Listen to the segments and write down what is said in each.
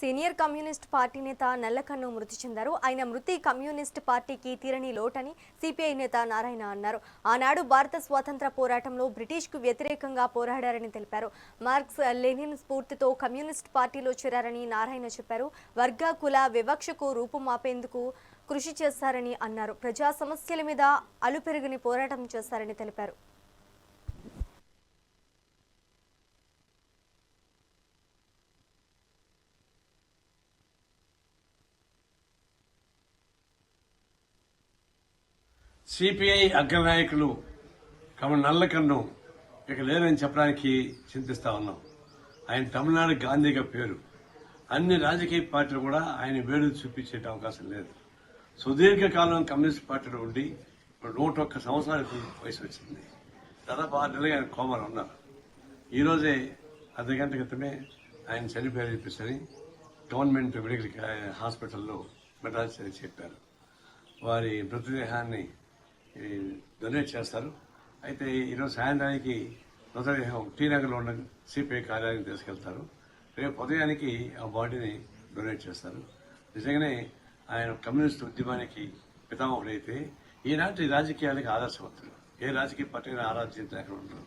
Senior communist party నేత నల్లకన్ను మృతి చెందారు. ఆయన మృతి కమ్యూనిస్ట్ పార్టీకి తీరని లోటని సిపిఐ నేత నారాయణ అన్నారు. ఆనాడు భారత స్వాతంత్ర పోరాటంలో బ్రిటిష్కు వ్యతిరేకంగా పోరాడారని తెలిపారు. మార్క్స్ లెనిన్ స్ఫూర్తితో కమ్యూనిస్ట్ పార్టీలో చేరారని నారాయణ చెప్పారు. వర్గ కుల వివక్షకు రూపుమాపేందుకు కృషి చేశారని అన్నారు. ప్రజా సమస్యల మీద అలుపెరుగని పోరాటం చేశారని తెలిపారు. సిపిఐ అగ్రనాయకులు నల్లకన్ను ఇక లేరని చెప్పడానికి చింతిస్తా ఉన్నాం. ఆయన తమిళనాడు గాంధీగా పేరు. అన్ని రాజకీయ పార్టీలు కూడా ఆయన వేడు చూపించే అవకాశం లేదు. సుదీర్ఘకాలం కమ్యూనిస్ట్ పార్టీలో ఉండి ఇప్పుడు 101 సంవత్సరాలకు వయసు వచ్చింది. దాదాపు 6 నెలలుగా ఆయన కోమలు ఉన్నారు. ఈరోజే అర్ధగంట క్రితమే ఆయన చనిపోయారు చెప్పేసి గవర్నమెంట్ మెడికల్ హాస్పిటల్లో మెడ్రాస్ చెప్పారు. వారి మృతదేహాన్ని డొనేట్ చేస్తారు. అయితే ఈరోజు సాయంత్రానికి మృతదేహం టీనగర్లో ఉన్న సిపిఐ కార్యాలయానికి తీసుకెళ్తారు. రేపు ఉదయానికి ఆ బాడీని డొనేట్ చేస్తారు. నిజంగానే ఆయన కమ్యూనిస్ట్ ఉద్యమానికి పితామహుడైతే ఈనాటి రాజకీయాలకు ఆదర్శవంతుడు. ఏ రాజకీయ పార్టీని ఆరాధ్యత అక్కడ ఉండరు.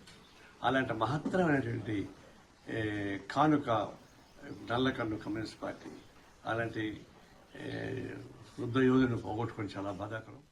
అలాంటి మహత్తరమైనటువంటి కానుక నల్లకన్ను కమ్యూనిస్ట్ పార్టీ అలాంటి వృద్ధ యోధులను పోగొట్టుకొని చాలా బాధాకరం.